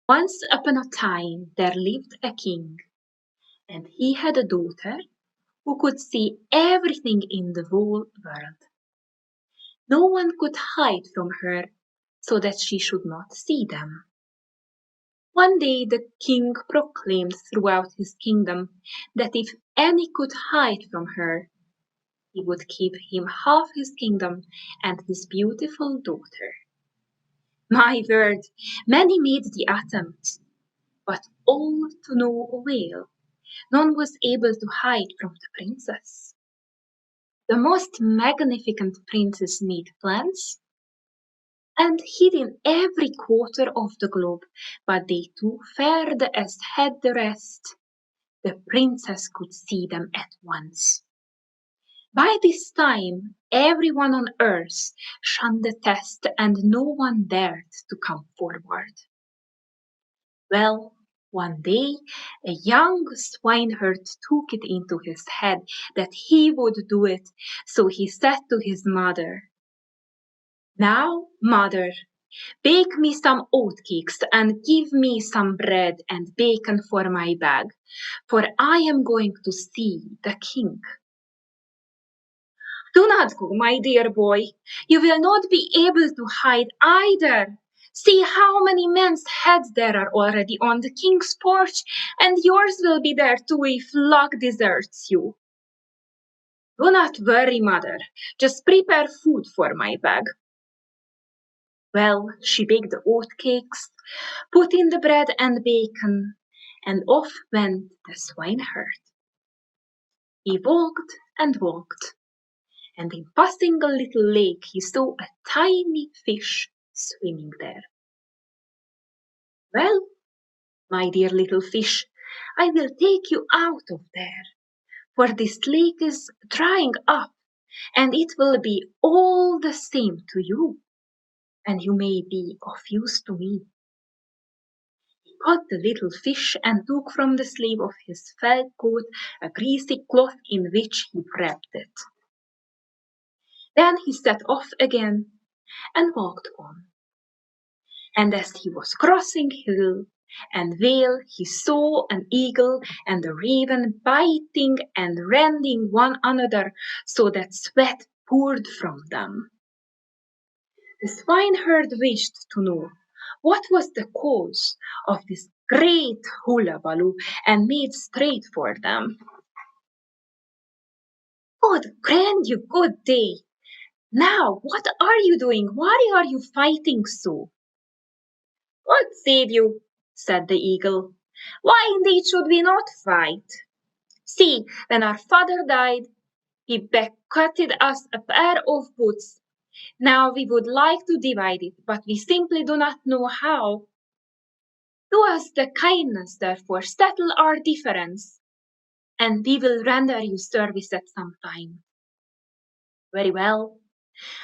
Once upon a time there lived a king, and he had a daughter who could see everything in the whole world. No one could hide from her so that she should not see them. One day the king proclaimed throughout his kingdom that if any could hide from her, he would give him half his kingdom and his beautiful daughter. My word, many made the attempt, but all to no avail. None was able to hide from the princess. The most magnificent princes made plans and hid in every quarter of the globe, but they too fared as had the rest. The princess could see them at once. By this time, everyone on earth shunned the test, and no one dared to come forward. Well, one day, a young swineherd took it into his head that he would do it, so he said to his mother, "Now, mother, bake me some oatcakes and give me some bread and bacon for my bag, for I am going to see the king." "Do not go, my dear boy. You will not be able to hide either. See how many men's heads there are already on the king's porch, and yours will be there too if luck deserts you." "Do not worry, mother. Just prepare food for my bag." Well, she baked the oatcakes, put in the bread and bacon, and off went the swineherd. He walked and walked, and in passing a little lake he saw a tiny fish swimming there. "Well, my dear little fish, I will take you out of there, for this lake is drying up, and it will be all the same to you, and you may be of use to me." He caught the little fish and took from the sleeve of his felt coat a greasy cloth in which he wrapped it. Then he set off again and walked on. And as he was crossing hill and vale, he saw an eagle and a raven biting and rending one another so that sweat poured from them. The swineherd wished to know what was the cause of this great hullabaloo and made straight for them. "God grant you good day. Now, what are you doing? Why are you fighting so?" "What said you?" said the eagle. "Why indeed should we not fight? See, when our father died, he bequeathed us a pair of boots. Now we would like to divide it, but we simply do not know how. Do us the kindness, therefore, settle our difference, and we will render you service at some time." "Very well,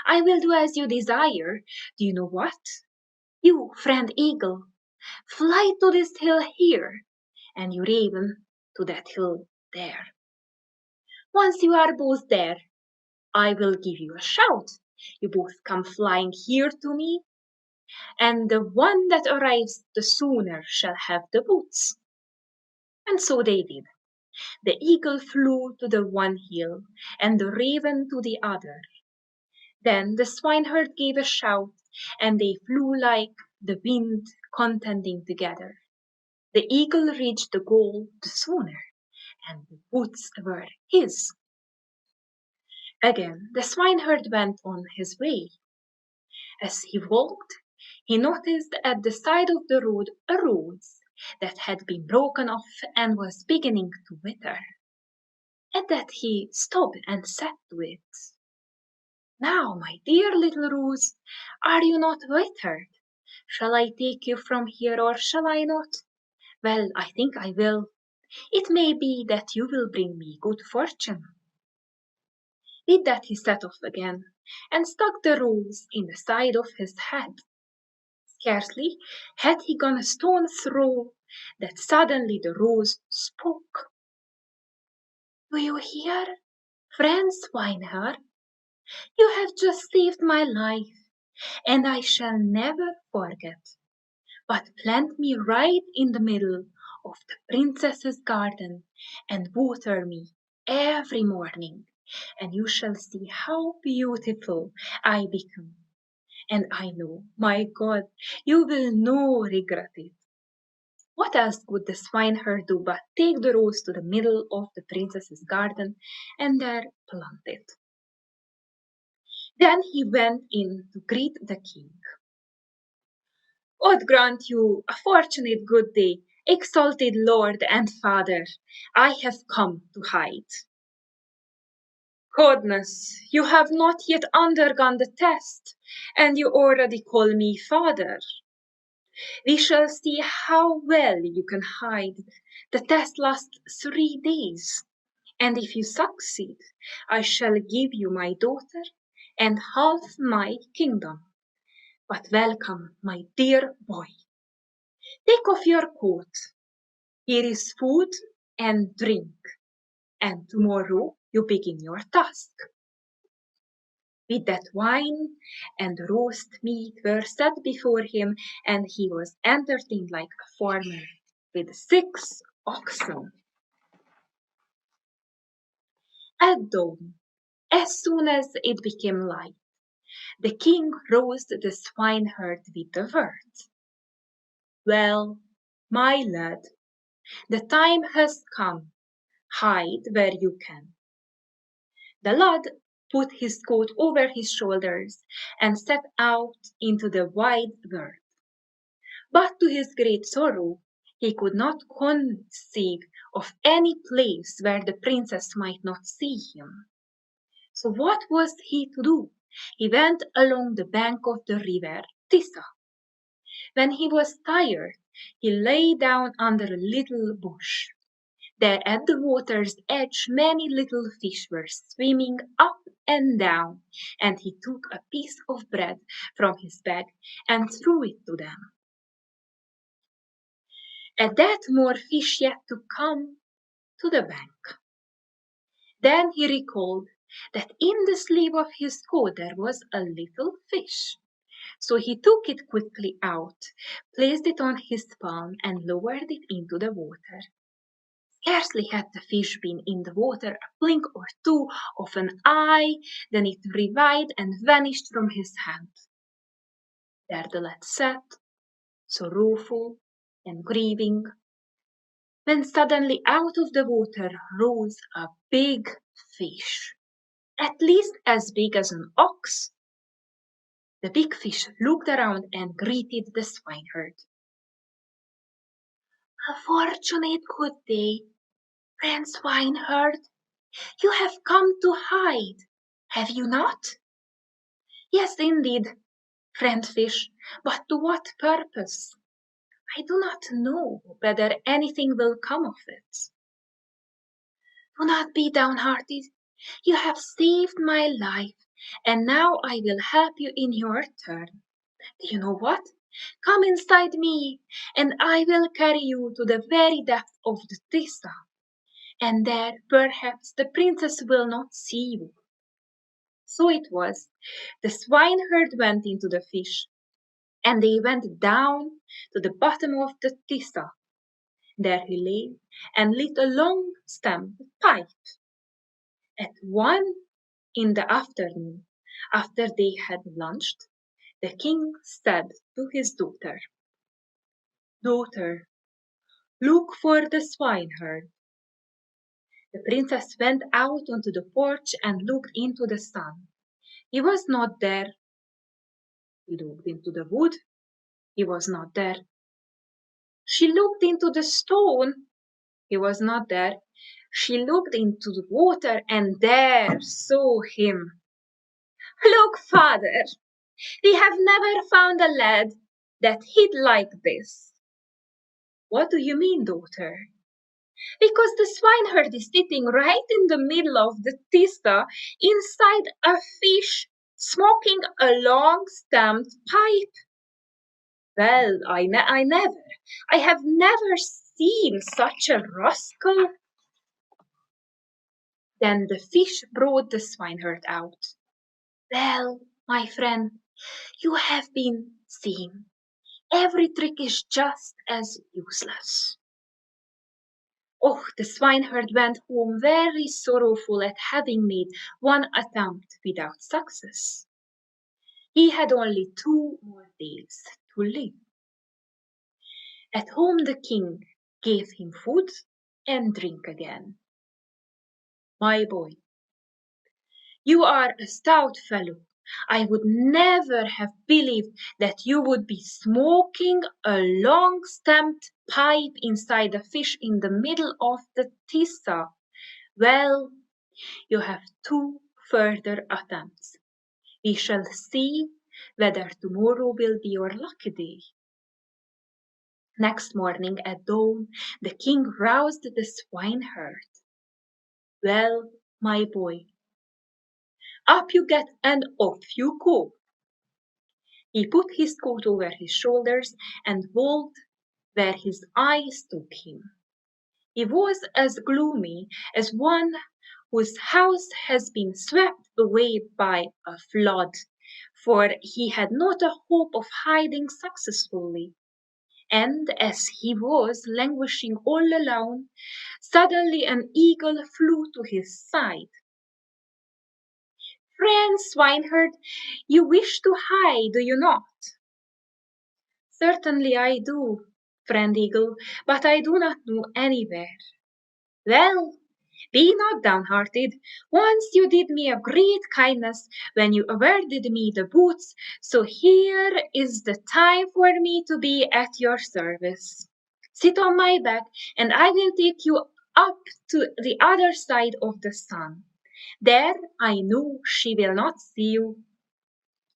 I will do as you desire. Do you know what? You, friend eagle, fly to this hill here, and you, raven, to that hill there. Once you are both there, I will give you a shout. You both come flying here to me, and the one that arrives the sooner shall have the boots." And so they did. The eagle flew to the one hill, and the raven to the other. Then the swineherd gave a shout, and they flew like the wind contending together. The eagle reached the goal the sooner, and the boots were his. Again the swineherd went on his way. As he walked, he noticed at the side of the road a rose that had been broken off and was beginning to wither. At that he stopped and said to it, "Now, my dear little rose, are you not withered? Shall I take you from here or shall I not? Well, I think I will. It may be that you will bring me good fortune." With that he set off again, and stuck the rose in the side of his head. Scarcely had he gone a stone's throw that suddenly the rose spoke. "Do you hear, friend swineherd? You have just saved my life, and I shall never forget. but plant me right in the middle of the princess's garden and water me every morning, and you shall see how beautiful I become. And I know, my God, you will no regret it. What else could the swineherd do but take the rose to the middle of the princess's garden and there plant it? Then he went in to greet the king. God grant you a fortunate good day, exalted lord and father. I have come to hide. Goodness, you have not yet undergone the test, and you already call me father. We shall see how well you can hide. The test lasts 3 days, and if you succeed, I shall give you my daughter and half my kingdom. But welcome, my dear boy. Take off your coat. Here is food and drink, and tomorrow you begin your task. With that wine and roast meat were set before him, and he was entertained like a farmer with 6 oxen. At dawn, as soon as it became light, the king roused the swineherd with the words, "Well, my lad, the time has come. Hide where you can." The lad put his coat over his shoulders and set out into the wide world. But to his great sorrow, he could not conceive of any place where the princess might not see him. So what was he to do? He went along the bank of the river Tisa. When he was tired, he lay down under a little bush. There at the water's edge many little fish were swimming up and down, and he took a piece of bread from his bag and threw it to them. At that more fish yet to come to the bank. Then he recalled that in the sleeve of his coat there was a little fish. So he took it quickly out, placed it on his palm, and lowered it into the water. Scarcely had the fish been in the water a blink or two of an eye, than it revived and vanished from his hand. There the lad sat, sorrowful and grieving, when suddenly out of the water rose a big fish, at least as big as an ox. The big fish looked around and greeted the swineherd. "A fortunate good day, friend swineherd. You have come to hide, have you not?" "Yes, indeed, friend fish, but to what purpose? I do not know whether anything will come of it." "Do not be downhearted. You have saved my life, and now I will help you in your turn. Do you know what? Come inside me, and I will carry you to the very depth of the Tista, and there perhaps the princess will not see you." So it was. The swineherd went into the fish, and they went down to the bottom of the Tista. There he lay and lit a long stemmed pipe. At 1 in the afternoon, after they had lunched, the king said to his daughter, "Daughter, look for the swineherd." The princess went out onto the porch and looked into the sun. He was not there. She looked into the wood. He was not there. She looked into the stone. He was not there. She looked into the water, and there saw him. "Look, father, we have never found a lad that hid like this." "What do you mean, daughter?" "Because the swineherd is sitting right in the middle of the Tista inside a fish, smoking a long stemmed pipe." "Well, I have never seen such a rascal." Then the fish brought the swineherd out. "Well, my friend, you have been seen. every trick is just as useless. Oh, the swineherd went home very sorrowful at having made one attempt without success. He had only 2 more days to live. At home the king gave him food and drink again. My boy, you are a stout fellow. I would never have believed that you would be smoking a long-stemmed pipe inside a fish in the middle of the Tisa. Well, you have 2 further attempts. We shall see whether tomorrow will be your lucky day. Next morning at dawn, the king roused the swineherd. Well, my boy, up you get and off you go. He put his coat over his shoulders and walked where his eyes took him. He was as gloomy as one whose house has been swept away by a flood, for he had not a hope of hiding successfully. And as he was languishing all alone, suddenly an eagle flew to his side. Friend swineherd, you wish to hide, do you not? Certainly I do, friend eagle, but I do not know anywhere. Well, be not downhearted. Once you did me a great kindness when you awarded me the boots, so here is the time for me to be at your service. Sit on my back, and I will take you up to the other side of the sun. There I know she will not see you.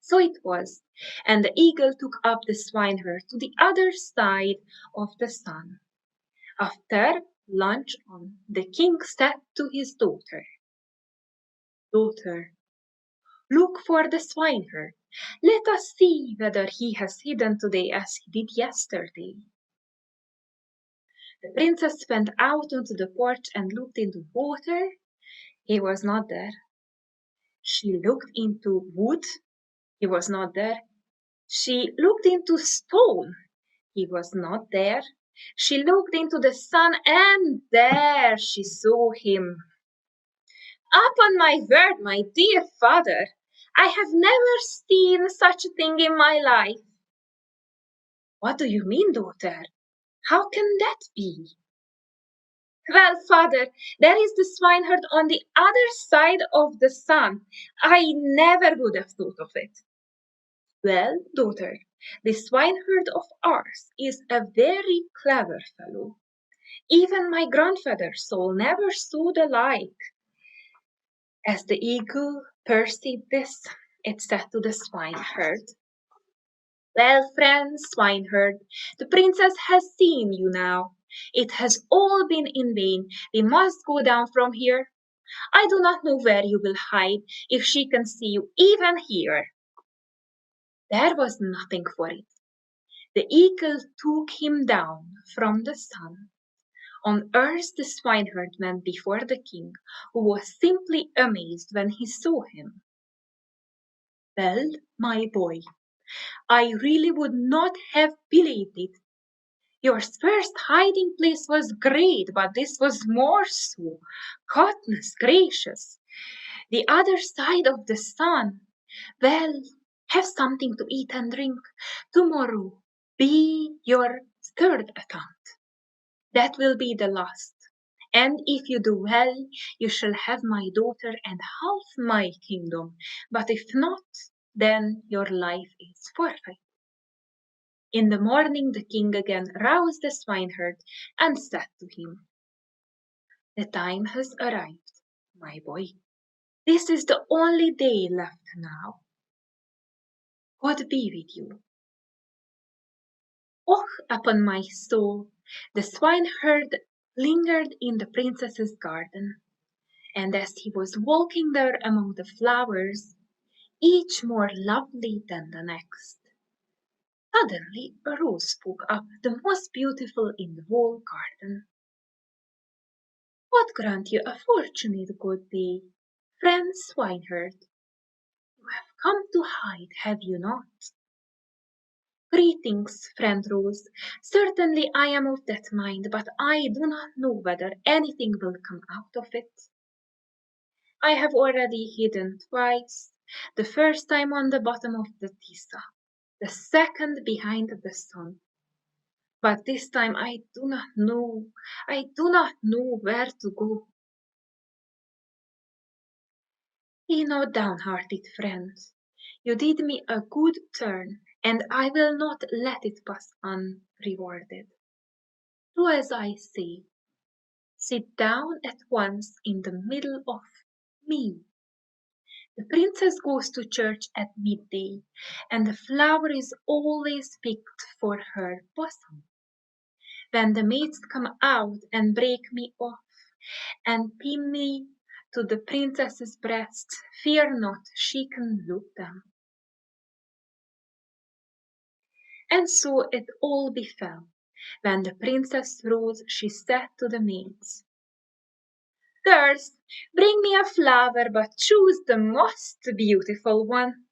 So it was, and the eagle took up the swineherd to the other side of the sun. After lunch on, the king said to his daughter, Daughter, look for the swineherd. Let us see whether he has hidden today as he did yesterday. The princess went out onto the porch and looked into water. He was not there. She looked into wood. He was not there. She looked into stone. He was not there. She looked into the sun, and there she saw him. Upon my word, my dear father, I have never seen such a thing in my life. What do you mean, daughter? How can that be? Well, father, there is the swineherd on the other side of the sun. I never would have thought of it. Well, daughter, the swineherd of ours is a very clever fellow. Even my grandfather's soul never saw the like. As the eagle perceived this, it said to the swineherd, Well, friend swineherd, the princess has seen you now. It has all been in vain. We must go down from here. I do not know where you will hide if she can see you even here. There was nothing for it. The eagle took him down from the sun. On earth the swineherd went before the king, who was simply amazed when he saw him. Well, my boy, I really would not have believed it. Your first hiding place was great, but this was more so. Goodness gracious! The other side of the sun. Well, have something to eat and drink. Tomorrow be your 3rd attempt. That will be the last. And if you do well, you shall have my daughter and half my kingdom. But if not, then your life is forfeit. In the morning the king again roused the swineherd and said to him, The time has arrived, my boy. This is the only day left now. God be with you. Oh, upon my soul, the swineherd lingered in the princess's garden, and as he was walking there among the flowers, each more lovely than the next, suddenly a rose spoke up, the most beautiful in the whole garden. God grant you a fortunate good day, friend swineherd. You have come to hide, have you not? Greetings, friend Rose. Certainly I am of that mind, but I do not know whether anything will come out of it. I have already hidden twice, the first time on the bottom of the Tisa, the second behind the sun. But this time I do not know where to go. Be not downhearted, friends. You did me a good turn, and I will not let it pass unrewarded. Do as I say. Sit down at once in the middle of me. The princess goes to church at midday, and the flower is always picked for her bosom. When the maids come out and break me off, and pin me to the princess's breast, fear not, she can look them. And so it all befell. When the princess rose, she said to the maids, Girls, bring me a flower, but choose the most beautiful one.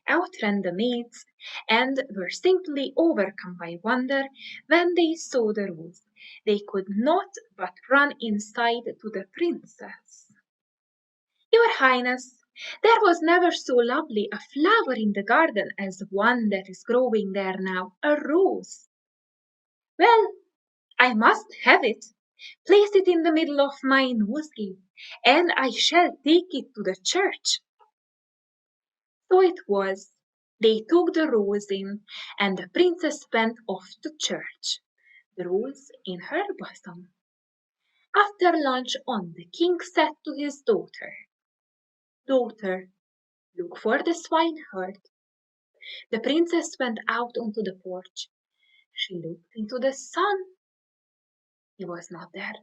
Out ran the maids, and were simply overcome by wonder when they saw the rose. They could not but run inside to the princess. Your Highness, there was never so lovely a flower in the garden as the one that is growing there now, a rose. Well, I must have it. Place it in the middle of my nosegay, and I shall take it to the church. So it was. They took the rose in, and the princess went off to church, the rose in her bosom. After lunch on, the king said to his daughter, Daughter, look for the swineherd. The princess went out onto the porch. She looked into the sun. He was not there.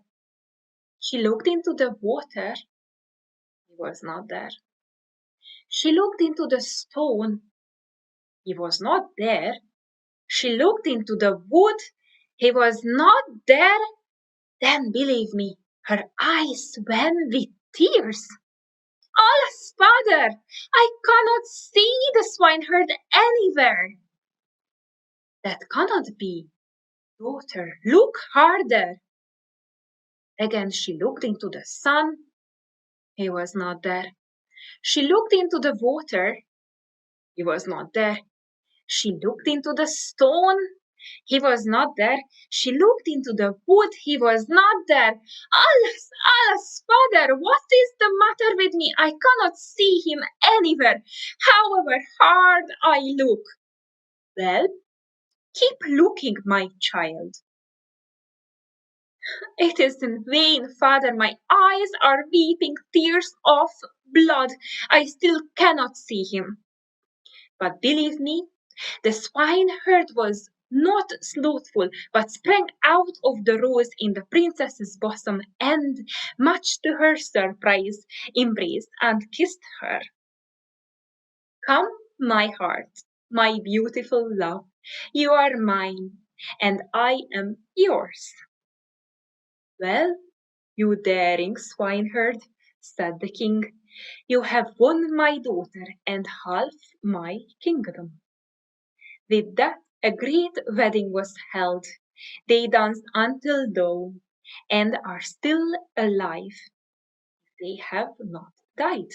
She looked into the water. He was not there. She looked into the stone. He was not there. She looked into the wood. He was not there. Then, believe me, her eyes swam with tears. Alas, father, I cannot see the swineherd anywhere. That cannot be. Daughter, look harder. Again she looked into the sun. He was not there. She looked into the water. He was not there. She looked into the stone. He was not there. She looked into the wood. He was not there. Alas, alas, father, what is the matter with me? I cannot see him anywhere, however hard I look. Well, keep looking, my child. It is in vain, father. My eyes are weeping tears of blood. I still cannot see him. But believe me, the swineherd was not slothful, but sprang out of the rose in the princess's bosom, and, much to her surprise, embraced and kissed her. Come, my heart, my beautiful love, you are mine, and I am yours. Well, you daring swineherd, said the king, you have won my daughter and half my kingdom. With that, a great wedding was held. They danced until dawn, and are still alive. They have not died.